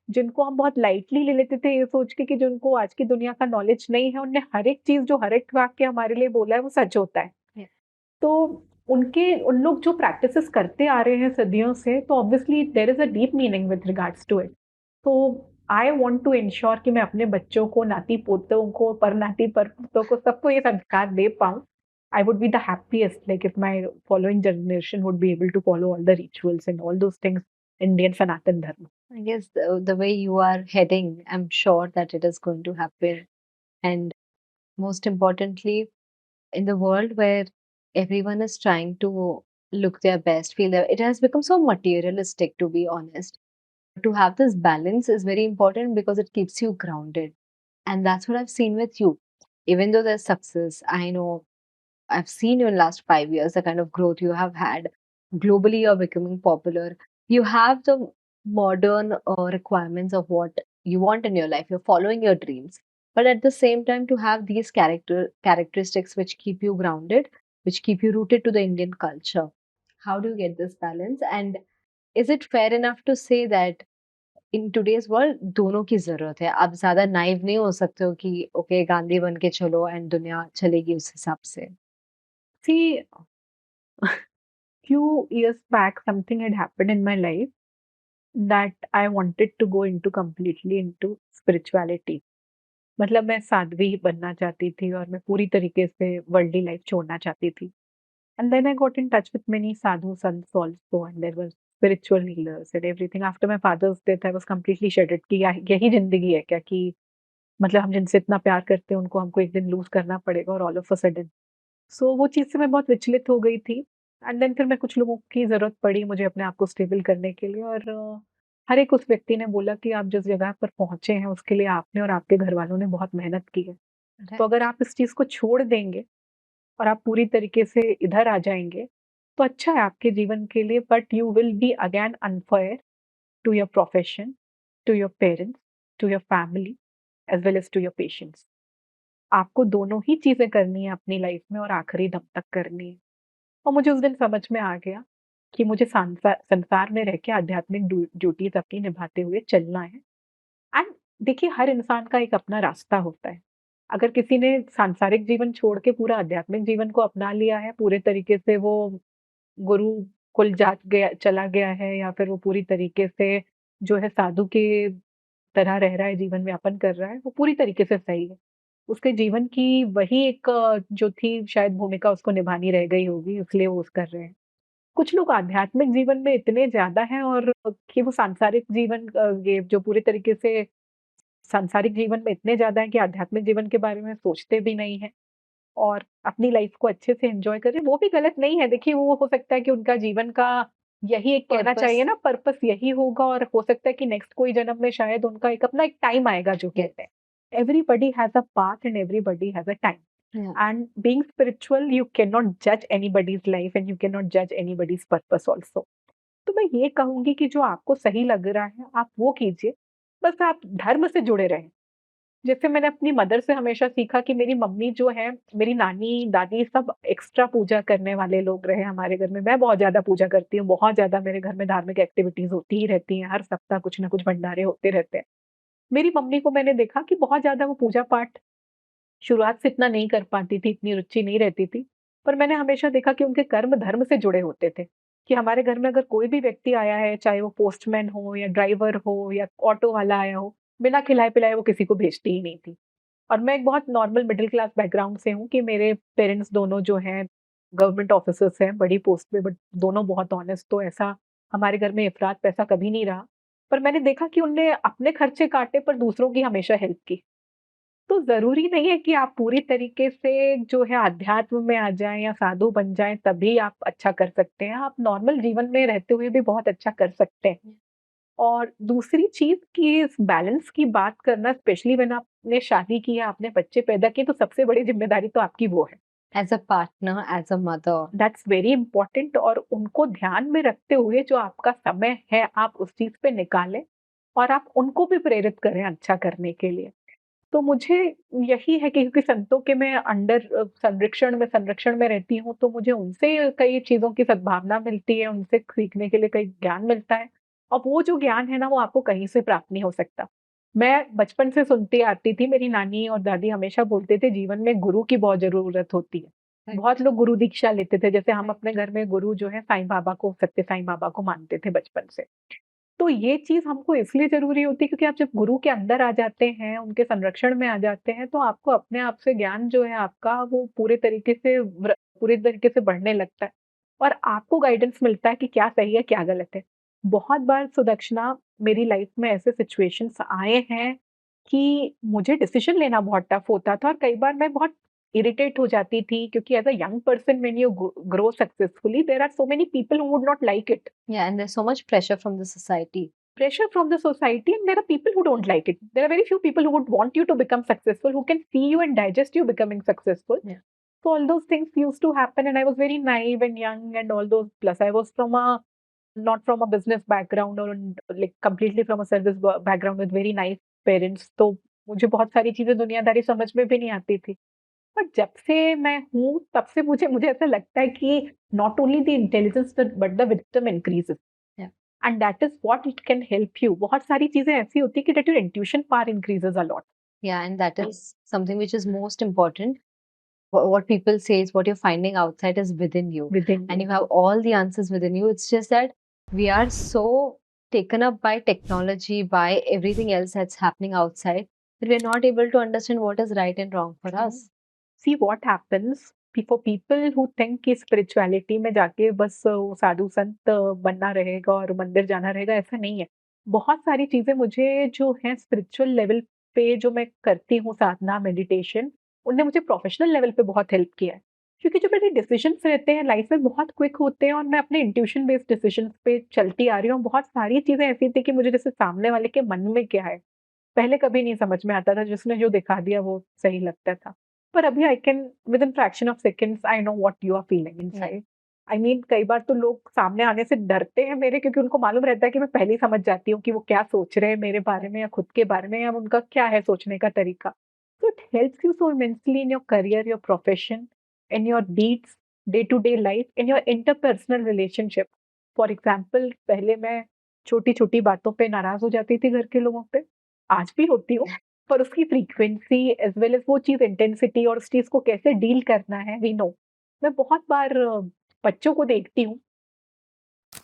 जिनको हम बहुत लाइटली ले लेते थे ये सोच के कि जिनको आज की दुनिया का नॉलेज नहीं है, उनने हर एक चीज, जो हर एक वाक्य हमारे लिए बोला है वो सच होता है। Yeah. तो उन लोग जो प्रैक्टिसेस करते आ रहे हैं सदियों से, तो obviously there is a deep meaning with regards to it. तो आई वांट टू इंश्योर कि मैं अपने बच्चों को, नाती पोतों को, पर नाती पर पोतों को, सबको ये संस्कार दे पाऊं। I would be the happiest, like if my following generation would be able to follow all the rituals and all those things Indian Sanatan Dharma. I guess the way you are heading, I'm sure that it is going to happen. And most importantly, in the world where everyone is trying to look their best, feel their, it has become so materialistic, to be honest. To have this balance is very important because it keeps you grounded. And that's what I've seen with you. Even though there's success, I know I've seen you in last 5 years, the kind of growth you have had. Globally, you're becoming popular. You have the modern requirements of what you want in your life. You're following your dreams. But at the same time, to have these characteristics which keep you grounded, which keep you rooted to the Indian culture. How do you get this balance? And is it fair enough to say that in today's world दोनों की जरूरत है? आप ज्यादा naive नहीं हो सकते हो कि ओके गांधी बन के चलो एंड दुनिया चलेगी उस हिसाब से। See, few years back, something had happened in my life that I wanted to go into completely into spirituality. मतलब मैं साध्वी बनना चाहती थी और मैं पूरी तरीके से वर्ल्डली लाइफ छोड़ना चाहती थी। And then I got in touch with many sadhu sants also, and there were spiritual healers and everything. After my father's death, I was completely shattered कि यही जिंदगी है क्या, कि मतलब हम जिनसे इतना प्यार करते हैं उनको हमको एक दिन लूज करना पड़ेगा, और ऑल ऑफ अ सडन। सो वो चीज़ से मैं बहुत विचलित हो गई थी। एंड देन फिर मैं, कुछ लोगों की ज़रूरत पड़ी मुझे अपने आप को स्टेबल करने के लिए, और हर एक उस व्यक्ति ने बोला कि आप जिस जगह पर पहुँचे हैं उसके लिए आपने और आपके घरवालों ने बहुत मेहनत की है। तो अगर आप इस चीज़ को छोड़ देंगे और आप पूरी तरीके से इधर आ जाएँगे, तो अच्छा है आपके जीवन के लिए, but you will be again unfair to your profession, to your parents, to your family as well as to your patients. आपको दोनों ही चीज़ें करनी है अपनी लाइफ में और आखिरी दम तक करनी है। और मुझे उस दिन समझ में आ गया कि मुझे संसार में रह के आध्यात्मिक ड्यूटीज़ अपनी निभाते हुए चलना है। एंड देखिए, हर इंसान का एक अपना रास्ता होता है। अगर किसी ने सांसारिक जीवन छोड़ के पूरा आध्यात्मिक जीवन को अपना लिया है, पूरे तरीके से वो गुरुकुल जा गया चला गया है, या फिर वो पूरी तरीके से जो है साधु के तरह रह रहा है, जीवन यापन कर रहा है, वो पूरी तरीके से सही है। उसके जीवन की वही एक जो थी शायद भूमिका उसको निभानी रह गई होगी, इसलिए वो कर रहे हैं। कुछ लोग आध्यात्मिक जीवन में इतने ज़्यादा हैं और कि वो सांसारिक जीवन ये जो पूरे तरीके से सांसारिक जीवन में इतने ज़्यादा हैं कि आध्यात्मिक जीवन के बारे में सोचते भी नहीं हैं और अपनी लाइफ को अच्छे से एन्जॉय कर रहे हैं, वो भी गलत नहीं है। देखिए, वो हो सकता है कि उनका जीवन का यही एक कहना Purpose. चाहिए ना, पर्पस यही होगा और हो सकता है कि नेक्स्ट कोई जन्म में शायद उनका एक अपना एक टाइम आएगा जो कहते हैं। Everybody has a path and everybody has a time. Yeah. And being spiritual, you cannot judge anybody's life and you cannot judge anybody's purpose also. तो मैं ये कहूँगी कि जो आपको सही लग रहा है, आप वो कीजिए। बस आप धर्म से जुड़े रहें। जैसे मैंने अपनी मदर से हमेशा सीखा कि मेरी मम्मी जो है, मेरी नानी, दादी सब एक्स्ट्रा पूजा करने वाले लोग रहे हमारे घर में। मैं बहुत ज़्यादा पूजा करती हूँ, बहुत ज़्यादा मेरे घर में धार्मिक एक्टिविटीज़ होती ही रहती हैं, हर सप्ताह कुछ ना कुछ भंडारे होते रहते हैं। मेरी मम्मी को मैंने देखा कि बहुत ज़्यादा वो पूजा-पाठ शुरुआत से इतना नहीं कर पाती थी, इतनी रुचि नहीं रहती थी। पर मैंने हमेशा देखा कि उनके कर्म धर्म से जुड़े होते थे, कि हमारे घर में अगर कोई भी व्यक्ति आया है, चाहे वो पोस्टमैन हो या ड्राइवर हो या ऑटो वाला आया हो, बिना खिलाए-पिलाए वो किसी को भेजती ही नहीं थी। और मैं एक बहुत नॉर्मल मिडल क्लास बैकग्राउंड से हूँ कि मेरे पेरेंट्स दोनों जो हैं गवर्नमेंट ऑफिसर्स हैं, बड़ी पोस्ट पे, बट दोनों बहुत ऑनेस्ट, तो ऐसा हमारे घर में इफ़रात पैसा कभी नहीं रहा। पर मैंने देखा कि उनने अपने खर्चे काटे पर दूसरों की हमेशा हेल्प की। तो ज़रूरी नहीं है कि आप पूरी तरीके से जो है अध्यात्म में आ जाएँ या साधु बन जाएँ तभी आप अच्छा कर सकते हैं। आप नॉर्मल जीवन में रहते हुए भी बहुत अच्छा कर सकते हैं। और दूसरी चीज़ कि इस बैलेंस की बात करना, स्पेशली व्हेन आपने शादी की है, आपने बच्चे पैदा किए, तो सबसे बड़ी ज़िम्मेदारी तो आपकी वो है। As a partner, as a mother. That's very important. और उनको ध्यान में रखते हुए जो आपका समय है, आप उस चीज़ पे निकालें और आप उनको भी प्रेरित करें अच्छा करने के लिए। तो मुझे यही है कि क्योंकि संतों के मैं अंडर संरक्षण में रहती हूँ, तो मुझे उनसे कई चीज़ों की सद्भावना मिलती है, उनसे सीखने के लिए कई ज्ञान मिलता है। और वो जो ज्ञान है ना, वो आपको कहीं से प्राप्त नहीं हो सकता। मैं बचपन से सुनती आती थी, मेरी नानी और दादी हमेशा बोलते थे, जीवन में गुरु की बहुत ज़रूरत होती है। बहुत लोग गुरु दीक्षा लेते थे, जैसे हम अपने घर में गुरु जो है साईं बाबा को, सत्य साईं बाबा को मानते थे बचपन से। तो ये चीज़ हमको इसलिए ज़रूरी होती है क्योंकि आप जब गुरु के अंदर आ जाते हैं, उनके संरक्षण में आ जाते हैं, तो आपको अपने आप से ज्ञान जो है आपका वो पूरे तरीके से बढ़ने लगता है और आपको गाइडेंस मिलता है कि क्या सही है, क्या गलत है। बहुत बार सुदक्षिणा, मेरी लाइफ में ऐसे सिचुएशंस आए हैं कि मुझे डिसीज़न लेना बहुत टफ होता था और कई बार मैं बहुत इरिटेट हो जाती थी क्योंकि as a young person when you grow successfully, there are so many people who would not like it. Yeah, and there's so much pressure from the society. Pressure from the society, and there are people who don't like it. There are very few people who would want you to become successful, who can see you and digest you becoming successful. Yeah. So all those things used to happen, and I was very naive and young and all those. Plus I was from a not from a business background or like completely from a service background with very nice parents. तो मुझे बहुत सारी चीजें दुनियादारी समझ में भी नहीं आती थी। पर जब से मैं हूँ तब से मुझे मुझे ऐसा लगता है कि not only the intelligence but the wisdom increases. Yeah. And that is what it can help you. बहुत सारी चीजें ऐसी होती है कि that your intuition power increases a lot. Yeah, and that is something which is most important. What people say is what you're finding outside is within you. Within And you. you have all the answers within you. It's just that we are so taken up by technology, by everything else that's happening outside, that we're not able to understand what is right and wrong for us. See what happens for people who think कि spirituality में जाके बस साधु संत बनना रहेगा और मंदिर जाना रहेगा, ऐसा नहीं है। बहुत सारी चीजें मुझे जो है स्पिरिचुअल लेवल पे जो मैं करती हूँ, साधना, मेडिटेशन, उनने मुझे प्रोफेशनल लेवल पे बहुत हेल्प किया है। क्योंकि जो मेरे डिसीजंस रहते हैं लाइफ में बहुत क्विक होते हैं और मैं अपने इंट्यूशन बेस्ड डिसीजंस पे चलती आ रही हूँ। बहुत सारी चीजें ऐसी थी कि मुझे जैसे सामने वाले के मन में क्या है, पहले कभी नहीं समझ में आता था, जिसने जो दिखा दिया वो सही लगता था। पर अभी I can within fraction of seconds I know what you are feeling inside. I mean कई बार तो लोग सामने आने से डरते हैं मेरे, क्योंकि उनको मालूम रहता है कि मैं पहले ही समझ जाती हूँ कि वो क्या सोच रहे हैं मेरे बारे में या खुद के बारे में, या उनका क्या है सोचने का तरीका. So it helps you so immensely in your career, your profession, in your deeds, day-to-day life, in your interpersonal relationship. For example, पहले मैं छोटी-छोटी बातों पे नाराज़ हो जाती थी घर के लोगों पे, आज भी होती हूँ, पर उसकी फ्रीक्वेंसी एज़ वेल एज़ वो चीज़ इंटेंसिटी और उस चीज़ को कैसे डील करना है, वी नो. मैं बहुत बार बच्चों को देखती हूँ,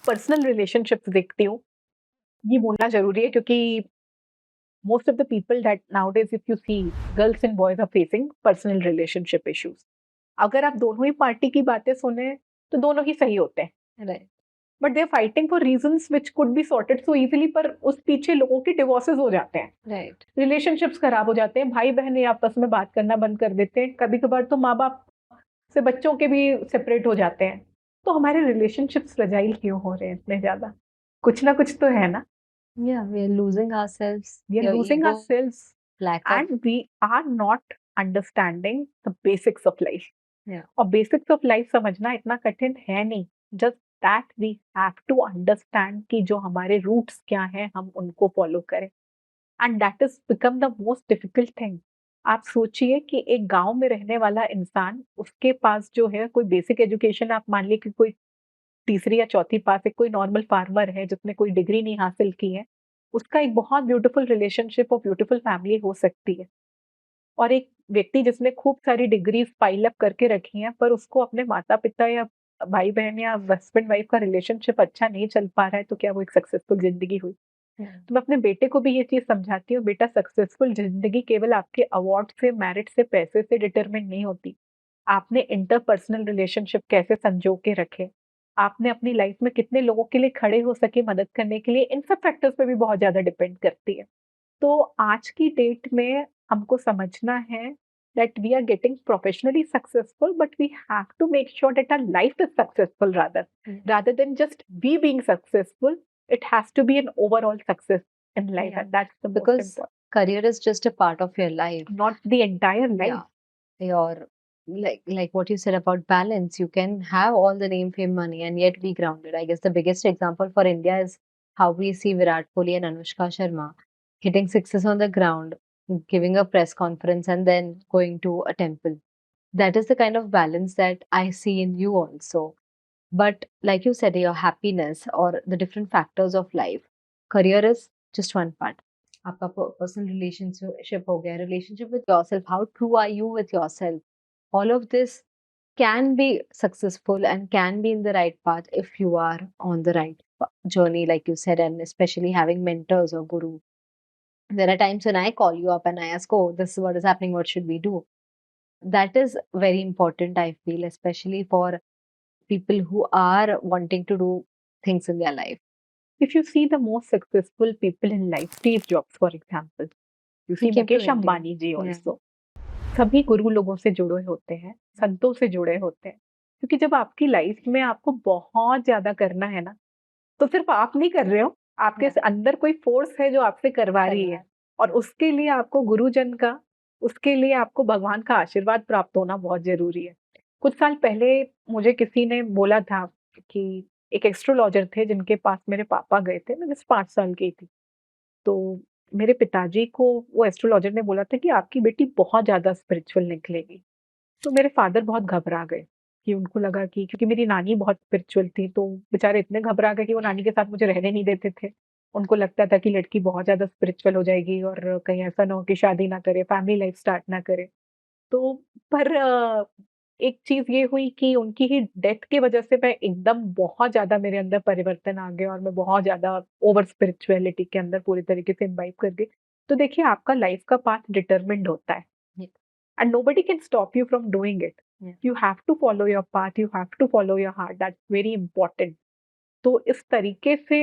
पर्सनल रिलेशनशिप्स देखती हूँ. ये बोलना ज़रूरी है क्योंकि most of the people that nowadays if you see girls and boys are facing personal relationship issues. अगर आप दोनों ही पार्टी की बातें सुने तो दोनों ही सही होते हैं, Right. But they are fighting for reasons which could be sorted so easily, पर उस पीछे लोगों के डिवोर्सेस हो जाते हैं, Right. रिलेशनशिप्स खराब हो जाते हैं, भाई बहन ये आपस में बात करना बंद कर देते हैं, कभी कभार तो माँ बाप से बच्चों के भी सेपरेट हो जाते हैं. तो हमारे रिलेशनशिप्स फ्रेजाइल क्यों हो रहे हैं इतने ज्यादा? कुछ ना कुछ तो है ना. Yeah, we are losing ourselves. We are Your losing ego, ourselves lack of. and we are not understanding the basics of life. Yeah. और बेसिक्स ऑफ लाइफ समझना इतना कठिन है नहीं, just that we have to understand कि जो हमारे roots क्या हैं हम उनको फॉलो करें, and that is become the most difficult thing. आप सोचिए कि एक गांव में रहने वाला इंसान, उसके पास जो है कोई बेसिक एजुकेशन, आप मान लीजिए कि कोई तीसरी या चौथी पास है, कोई नॉर्मल फार्मर है जिसने कोई डिग्री नहीं हासिल की है, उसका एक बहुत ब्यूटीफुल रिलेशनशिप और ब्यूटीफुल फैमिली हो सकती है. और एक व्यक्ति जिसने खूब सारी डिग्रीज पाइल अप करके रखी हैं, पर उसको अपने माता पिता या भाई बहन या हस्बैंड वाइफ का रिलेशनशिप अच्छा नहीं चल पा रहा है, तो क्या वो एक सक्सेसफुल जिंदगी हुई? तो मैं अपने बेटे को भी ये चीज समझाती हूँ, बेटा सक्सेसफुल जिंदगी केवल आपके अवार्ड से, मेरिट से, पैसे से डिटरमिन नहीं होती. आपने इंटरपर्सनल रिलेशनशिप कैसे संजो के रखे, आपने अपनी लाइफ में कितने लोगों के लिए खड़े हो सके मदद करने के लिए, इन सब फैक्टर्स पे भी बहुत ज्यादा डिपेंड करती है. तो आज की डेट में हमको समझना है that we are getting professionally successful, but we have to make sure that our life is successful rather than just we being successful. It has to be an overall success in life, Yeah. and that's the most Because important, career is just a part of your life. not the entire life. Yeah. Your like what you said about balance, you can have all the name, fame, money, and yet be grounded. I guess the biggest example for India is how we see Virat Kohli and Anushka Sharma hitting sixes on the ground, giving a press conference, and then going to a temple. That is the kind of balance that I see in you also. But like you said, your happiness or the different factors of life, career is just one part. आपका personal relationship हो गया, relationship with yourself, how true are you with yourself? All of this can be successful and can be in the right path if you are on the right journey, like you said, and especially having mentors or guru. There are times when I call you up and I ask, oh, this is what is happening, what should we do? That is very important, I feel, especially for people who are wanting to do things in their life. If you see the most successful people in life, Steve Jobs, for example, you see He came to Mukesh India. Ambani ji Yeah. also. सभी गुरु लोगों से जुड़े होते हैं, संतों से जुड़े होते हैं, क्योंकि जब आपकी लाइफ में आपको बहुत ज्यादा करना है ना, तो सिर्फ आप नहीं कर रहे हो, आपके Yeah. अंदर कोई फोर्स है जो आपसे करवा रही है, और उसके लिए आपको गुरुजन का, उसके लिए आपको भगवान का आशीर्वाद प्राप्त होना बहुत जरूरी है. कुछ साल पहले मुझे किसी ने बोला था कि एक एस्ट्रोलॉजर थे जिनके पास मेरे पापा गए थे, मैं बस 5 साल की थी. तो मेरे पिताजी को वो एस्ट्रोलॉजर ने बोला था कि आपकी बेटी बहुत ज़्यादा स्पिरिचुअल निकलेगी. तो मेरे फादर बहुत घबरा गए, कि उनको लगा कि क्योंकि मेरी नानी बहुत स्पिरिचुअल थी, तो बेचारे इतने घबरा गए कि वो नानी के साथ मुझे रहने नहीं देते थे. उनको लगता था कि लड़की बहुत ज़्यादा स्पिरिचुअल हो जाएगी और कहीं ऐसा ना हो कि शादी ना करे, फैमिली लाइफ स्टार्ट ना करे. तो पर एक चीज़ ये हुई कि उनकी ही डेथ की वजह से मैं एकदम बहुत ज़्यादा मेरे अंदर परिवर्तन आ गया और मैं बहुत ज़्यादा ओवर स्पिरिचुअलिटी के अंदर पूरी तरीके से इम्बाइब कर गई. तो देखिए, आपका लाइफ का पाथ डिटरमिन्ड होता है, Yeah. and nobody can stop you from doing it. Yeah. You have to follow your path, you have to follow your heart. That's very important. तो इस तरीके से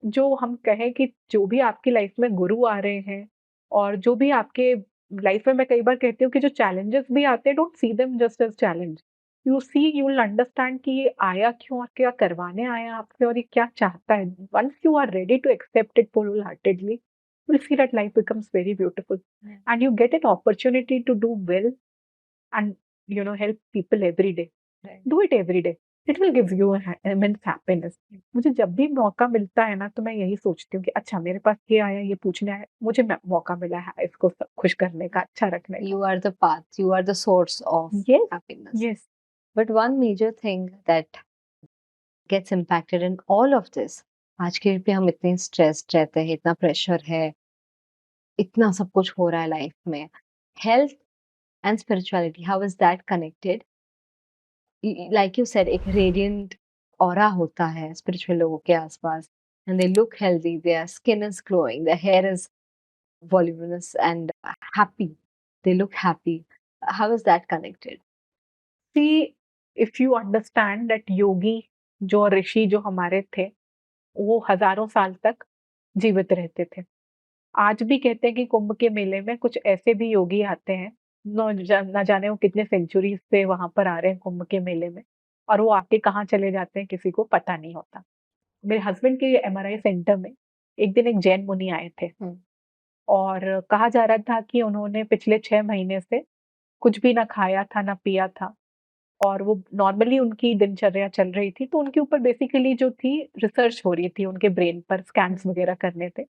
जो हम कहें कि जो भी आपकी लाइफ में गुरु आ रहे हैं और जो भी आपके लाइफ में, मैं कई बार कहती हूँ कि जो चैलेंजेस भी आते हैं, don't see them just as challenge. You will understand कि ये आया क्यों और क्या करवाने आया आपसे और ये क्या चाहता है. Once you are ready to accept it full heartedly, you will see that life becomes very beautiful. Yeah. And you get an opportunity to do well and help people every day. Right. Do it every day. It will give you immense happiness. मुझे जब भी मौका मिलता है ना, तो मैं यही सोचती हूँ कि अच्छा मेरे पास ये आया, ये पूछने आया, मुझे मौका मिला है इसको खुश करने का, अच्छा रखने का। You are the path, you are the source of yes, happiness. Yes. But one major thing that gets impacted in all of this, आज के पे हम इतने स्ट्रेस्ड रहते हैं, इतना प्रेशर है, इतना सब कुछ हो रहा है लाइफ में। Health and spirituality, how is that connected? Like you said, एक रेडिएंट ऑरा होता है स्पिरिचुअल लोगों के आसपास, and they look healthy, their skin is glowing, their hair is voluminous and happy. They look happy. How is that connected? See, if you understand that yogi जो ऋषि जो हमारे थे, वो हजारों साल तक जीवित रहते थे। आज भी कहते हैं कि कुंभ के मेले में कुछ ऐसे भी योगी आते हैं, ना जाने वो कितने सेंचुरी से वहां पर आ रहे हैं कुंभ के मेले में, और वो आके कहाँ चले जाते हैं किसी को पता नहीं होता। मेरे हस्बैंड के एमआरआई सेंटर में एक दिन एक जैन मुनि आए थे, और कहा जा रहा था कि उन्होंने पिछले 6 महीने से कुछ भी ना खाया था ना पिया था, और वो नॉर्मली उनकी दिनचर्या चल रही थी, तो उनके ऊपर बेसिकली जो थी रिसर्च हो रही थी, उनके ब्रेन पर स्कैन्स वगैरह करने थे।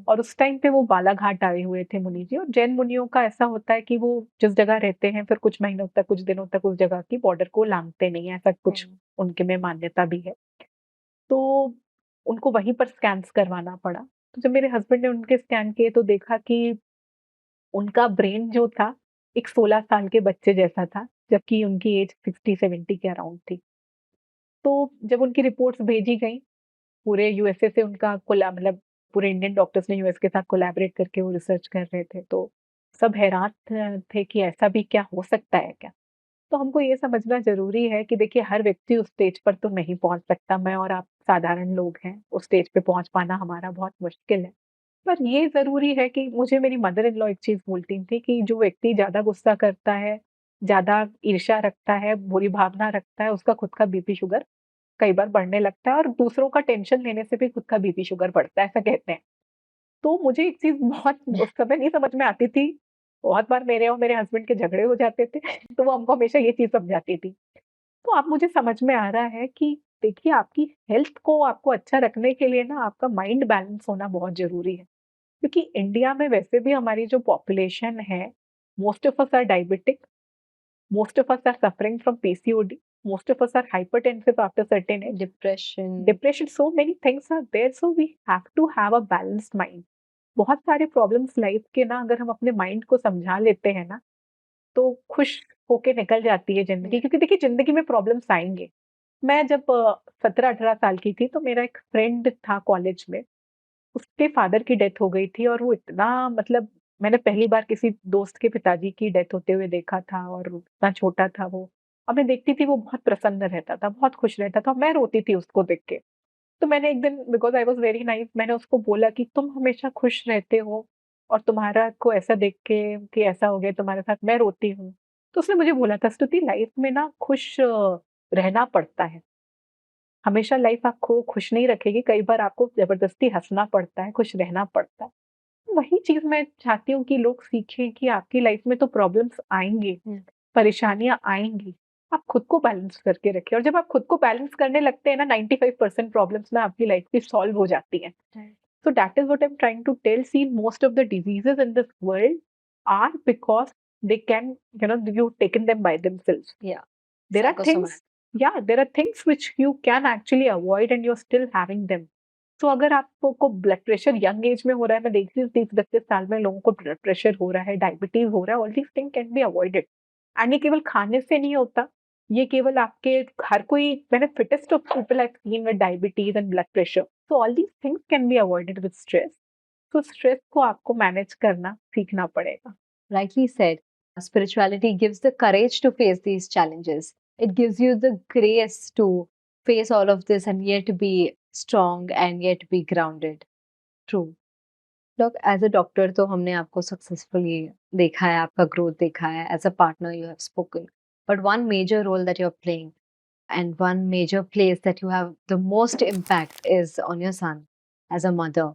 और उस टाइम पे वो बालाघाट आए हुए थे मुनि जी। और जैन मुनियों का ऐसा होता है कि वो जिस जगह रहते हैं फिर कुछ महीनों तक, कुछ दिनों तक उस जगह की बॉर्डर को लांघते नहीं है, ऐसा कुछ उनके में मान्यता भी है। तो उनको वहीं पर स्कैन्स करवाना पड़ा। तो जब मेरे हस्बैंड ने उनके स्कैन किए तो देखा कि उनका ब्रेन जो था एक 16 साल के बच्चे जैसा था, जबकि उनकी एज 60-70 के अराउंड थी। तो जब उनकी रिपोर्ट्स भेजी गई, पूरे यूएसए से उनका मतलब पूरे इंडियन डॉक्टर्स ने यूएस के साथ कोलैबोरेट करके वो रिसर्च कर रहे थे, तो सब हैरान थे कि ऐसा भी क्या हो सकता है क्या? तो हमको ये समझना ज़रूरी है कि देखिए हर व्यक्ति उस स्टेज पर तो नहीं पहुँच सकता, मैं और आप साधारण लोग हैं, उस स्टेज पे पहुँच पाना हमारा बहुत मुश्किल है। पर ये ज़रूरी है कि मुझे मेरी मदर इन लॉ एक चीज़ बोलती थी कि जो व्यक्ति ज़्यादा गुस्सा करता है, ज़्यादा ईर्ष्या रखता है, बुरी भावना रखता है, उसका खुद का बीपी शुगर कई बार बढ़ने लगता है, और दूसरों का टेंशन लेने से भी खुद का बीपी शुगर बढ़ता है, ऐसा कहते हैं। तो मुझे एक चीज़ बहुत उस समय नहीं समझ में आती थी। बहुत बार मेरे और मेरे हस्बैंड के झगड़े हो जाते थे, तो वो हमको हमेशा ये चीज़ समझाती थी। तो अब मुझे समझ में आ रहा है कि देखिए आपकी हेल्थ को आपको अच्छा रखने के लिए ना आपका माइंड बैलेंस होना बहुत ज़रूरी है। क्योंकि इंडिया में वैसे भी हमारी जो पॉपुलेशन है, most of us are diabetic, most of us are suffering from PCOD, most of us are hypertensive after certain age, depression, so many things are there, so we have to have a balanced mind. बहुत सारे problems life के ना अगर हम अपने mind को समझा लेते हैं ना, तो खुश होके निकल जाती है जिंदगी। क्योंकि देखिए जिंदगी में प्रॉब्लम्स आएंगे। मैं जब 17-18 साल की थी, तो मेरा एक फ्रेंड था कॉलेज में, उसके फादर की डेथ हो गई थी, और वो इतना मतलब मैंने पहली बार किसी दोस्त के पिताजी की डेथ होते हुए देखा था, और इतना छोटा था वो। और मैं देखती थी वो बहुत प्रसन्न रहता था, बहुत खुश रहता था, मैं रोती थी उसको देख के। तो मैंने एक दिन, because I was very nice, मैंने उसको बोला कि तुम हमेशा खुश रहते हो, और तुम्हारा को ऐसा देख के कि ऐसा हो गया तुम्हारे साथ, मैं रोती हूँ। तो उसने मुझे बोला था, स्तुति लाइफ में ना खुश रहना पड़ता है। हमेशा लाइफ आपको खुश नहीं रखेगी, कई बार आपको ज़बरदस्ती हँसना पड़ता है, खुश रहना पड़ता है। वही चीज़ मैं चाहती हूँ कि लोग सीखें कि आपकी लाइफ में तो प्रॉब्लम्स आएँगी, परेशानियाँ आएँगी, आप खुद को बैलेंस करके रखिए, और जब आप खुद को बैलेंस करने लगते हैं ना, 95% प्रॉब्लम्स ना आपकी लाइफ की सॉल्व हो जाती हैं। So that is what I'm trying to tell. See, most of the diseases in this world are because they can, you've taken them by themselves. Yeah. There are things, yeah, there are things which you can actually avoid and you're still having them. तो अगर आपको blood pressure young age में हो रहा है, मैं देखती हूँ 30-32 साल में लोगों को ब्लड प्रेशर हो रहा है, डायबिटीज हो रहा है, all these thing can be avoided. And ये केवल खाने से नहीं होता, ये केवल आपके हर कोई, मैंने fittest of people I seen with diabetes and blood pressure, so all these things can be avoided with stress. तो स्ट्रेस को आपको मैनेज करना सीखना पड़ेगा। Rightly said. Spirituality gives the courage to face these challenges. It gives you the grace to face all of this and yet be strong and yet be grounded. True. Look, as a doctor, तो हमने आपको successfully देखा है, आपका growth देखा है. As a partner, you have spoken. But one major role that you're playing and one major place that you have the most impact is on your son as a mother.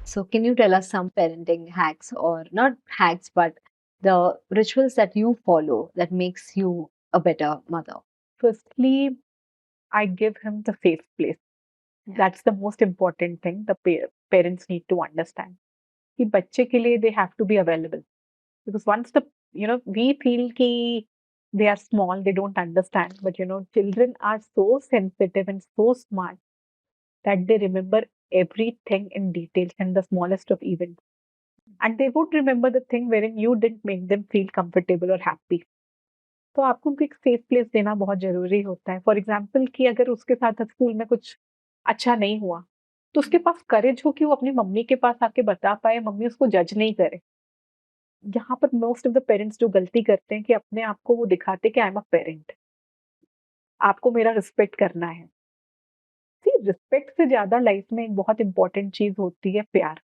So, can you tell us some parenting hacks, or not hacks, but the rituals that you follow that makes you a better mother? Firstly, I give him the safe place. Yeah. That's the most important thing the parents need to understand. कि बच्चे के लिए they have to be available. Because once we feel कि they are small, they don't understand. But children are so sensitive and so smart that they remember everything in details and the smallest of events. And they would remember the thing wherein you didn't make them feel comfortable or happy. तो आपको उनको एक safe place देना बहुत ज़रूरी होता है। For example कि अगर उसके साथ स्कूल में कुछ अच्छा नहीं हुआ, तो उसके पास करेज हो कि वो अपनी मम्मी के पास आके बता पाए, मम्मी उसको जज नहीं करे। यहाँ पर मोस्ट ऑफ द पेरेंट्स जो गलती करते हैं कि अपने आप को वो दिखाते हैं कि आई एम अ पेरेंट, आपको मेरा रिस्पेक्ट करना है। सी रिस्पेक्ट से ज़्यादा लाइफ में एक बहुत इम्पोर्टेंट चीज़ होती है प्यार।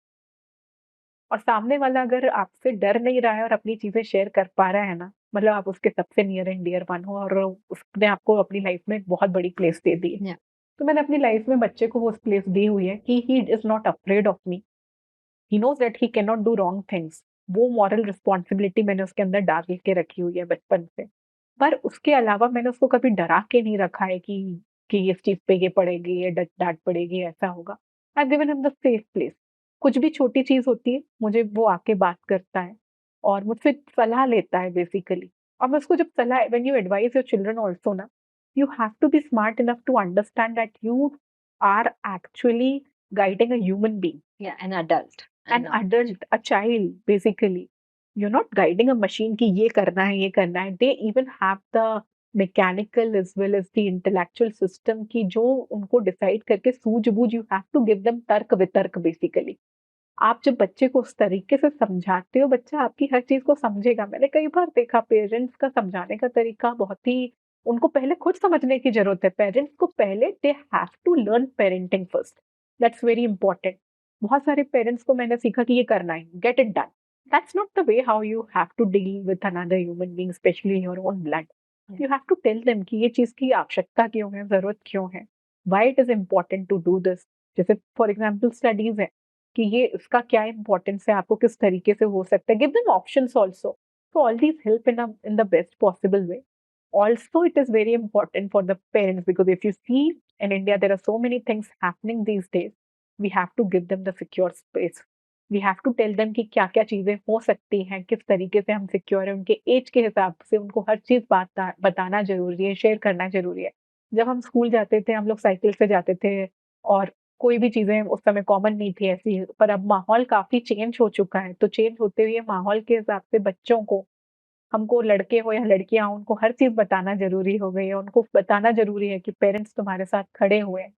और सामने वाला अगर आपसे डर नहीं रहा है और अपनी चीज़ें शेयर कर पा रहा है ना, मतलब आप उसके सबसे नियर एंड डियर वन हो और उसने आपको अपनी लाइफ में एक बहुत बड़ी प्लेस दे दी है। Yeah. तो मैंने अपनी लाइफ में बच्चे को वो प्लेस दी हुई है कि he is not afraid of me. He knows that he can not do wrong things. वो मॉरल रिस्पॉन्सिबिलिटी मैंने उसके अंदर डाल के रखी हुई है बचपन से। पर उसके अलावा मैंने उसको कभी डरा के नहीं रखा है कि इस चीज़ पे ये पड़ेगी, ये डाँट पड़ेगी, ऐसा होगा। I have given him the safe place. कुछ भी छोटी चीज़ होती है, मुझे वो आके बात करता है और मुझसे सलाह लेता है बेसिकली। और मैं उसको जब सलाह when you advice your children also ना, you have to be smart enough to understand that you are actually guiding a human being, Yeah, an adult. an adult, a child basically. You're not guiding a machine कि ये करना है, ये करना है. They even have the mechanical as well as the intellectual system कि जो उनको डिसाइड करके सूझबूझ you have to give them तर्क वितर्क basically. आप जब बच्चे को उस तरीके से समझाते हो, बच्चा आपकी हर चीज़ को समझेगा। मैंने कई बार देखा पेरेंट्स का समझाने का तरीका बहुत ही उनको पहले खुद समझने की ज़रूरत है। पेरेंट्स को पहले they have to learn parenting first. That's very important. बहुत सारे पेरेंट्स को मैंने सीखा कि ये करना है, get it done. That's not the way how you have to deal with another human being especially in your own blood. You have to tell them कि ये चीज़ की आवश्यकता क्यों है, ज़रूरत क्यों है, why it is important to do this. जैसे फॉर एग्जाम्पल स्टडीज़ है कि ये इसका क्या इम्पोर्टेंस है, आपको किस तरीके से हो सकता है। Give them options also. So all these help in the best possible way. Also, it is very important for the parents because if you see in India, there are so many things happening these days. We have to give them the secure space. We have to tell them कि क्या-क्या चीज़ें हो सकती हैं, किस तरीके से हम सिक्योर हैं, उनके एज के हिसाब से उनको हर चीज़ बताना ज़रूरी है, शेयर करना ज़रूरी है। जब हम स्कूल जाते थे, हम लोग साइकिल से जाते थे और कोई भी चीज़ें उस समय कॉमन नहीं थी ऐसी, पर अब माहौल काफ़ी चेंज हो चुका है। तो चेंज होते हुए माहौल के हिसाब से बच्चों को, हमको लड़के हो या लड़कियाँ हों, उनको हर चीज़ बताना ज़रूरी हो गई है। उनको बताना ज़रूरी है कि पेरेंट्स तुम्हारे साथ खड़े हुए हैं।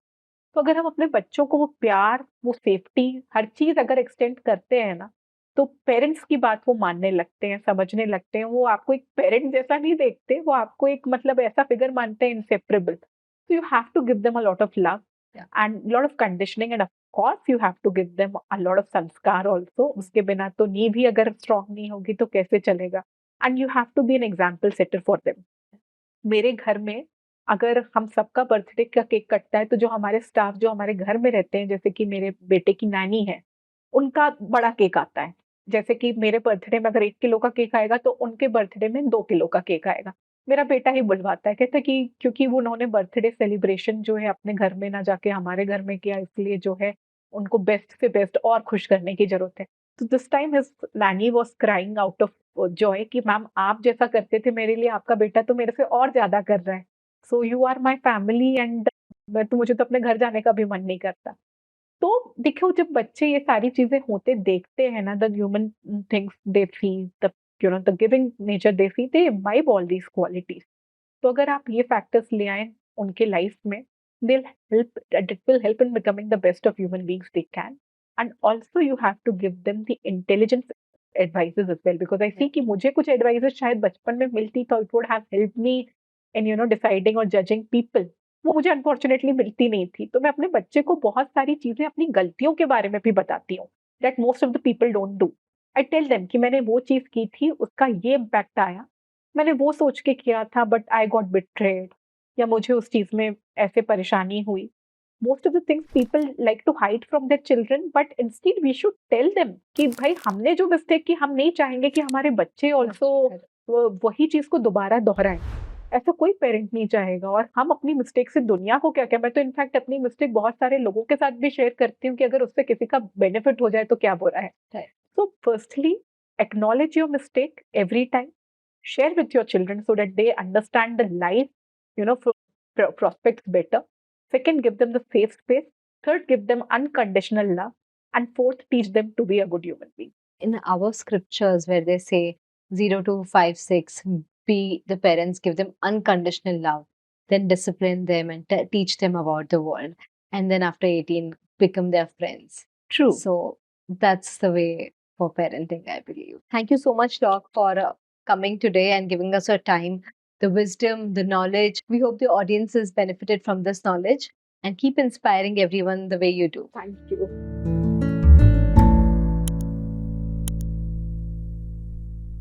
तो अगर हम अपने बच्चों को वो प्यार, वो सेफ्टी, हर चीज़ अगर एक्सटेंड करते हैं ना, तो पेरेंट्स की बात वो मानने लगते हैं, समझने लगते हैं। वो आपको एक पेरेंट जैसा नहीं देखते, वो आपको एक मतलब ऐसा फिगर मानते हैं इंसेपरेबल। तो you have to give them a lot of love and lot of conditioning and of course you have to give them a lot of sanskar also. उसके बिना तो नींव ही अगर स्ट्रॉन्ग नहीं होगी तो कैसे चलेगा? And you have to be an example setter for them. मेरे घर में अगर हम सबका बर्थडे का केक कटता है, तो जो हमारे स्टाफ जो हमारे घर में रहते हैं, जैसे कि मेरे बेटे की नानी है, उनका बड़ा केक आता है। जैसे कि मेरे बर्थडे में अगर 1 किलो का केक आएगा, तो उनके बर्थडे में 2 किलो का केक आएगा। मेरा बेटा ही बुलवाता है, कहता है कि क्योंकि वो उन्होंने बर्थडे सेलिब्रेशन जो है अपने घर में ना जाके हमारे घर में किया, इसलिए जो है उनको बेस्ट से बेस्ट और खुश करने की ज़रूरत है। तो दिस टाइम हिज़ नानी was crying out of Joy कि मैम आप जैसा करते थे मेरे लिए, आपका बेटा तो मेरे से और ज़्यादा कर रहा है। So you are my family and मुझे तो अपने घर जाने का भी मन नहीं करता। तो देखो जब बच्चे ये सारी चीज़ें होते देखते हैं ना, the human things they see, the the giving nature they see, they imbibe all these qualities. तो अगर आप ये फैक्टर्स ले आएँ उनके लाइफ में, they'll help it will help in becoming the best of human beings they can. And also you have to give them the intelligence advices as well, because I see कि मुझे कुछ advices शायद बचपन में मिलती तो it would have helped me in deciding or judging people. वो मुझे अनफॉर्चुनेटली मिलती नहीं थी। तो मैं अपने बच्चे को बहुत सारी चीज़ें अपनी गलतियों के बारे में भी बताती हूँ, that most of the people don't do. I tell them कि मैंने वो चीज़ की थी, उसका ये इम्पैक्ट आया। मैंने वो सोच के किया था बट आई गॉट बिट्रेड, या मुझे उस चीज़ में ऐसे परेशानी हुई। Most of the things people like to hide from their children, but instead we should tell them कि भाई हमने जो मिस्टेक की, हम नहीं चाहेंगे कि हमारे बच्चे ऑल्सो वही चीज़ को दोबारा दोहराएं। ऐसा कोई पेरेंट नहीं चाहेगा। और हम अपनी मिस्टेक से दुनिया को क्या क्या, मैं तो इनफैक्ट अपनी मिस्टेक बहुत सारे लोगों के साथ भी शेयर करती हूँ कि अगर उससे किसी का बेनिफिट हो जाए तो क्या बुरा है। Right. So firstly, acknowledge your mistake every time. Share with your children so that they understand the life, prospects better. Second, give them the safe space. Third, give them unconditional love. And fourth, teach them to be a good human being. In our scriptures where they say 0 to 5, 6, be the parents, give them unconditional love, then discipline them and teach them about the world. And then after 18, become their friends. True. So that's the way for parenting, I believe. Thank you so much, Doc, for coming today and giving us your time, the wisdom, the knowledge. We hope the audience has benefited from this knowledge and keep inspiring everyone the way you do. Thank you.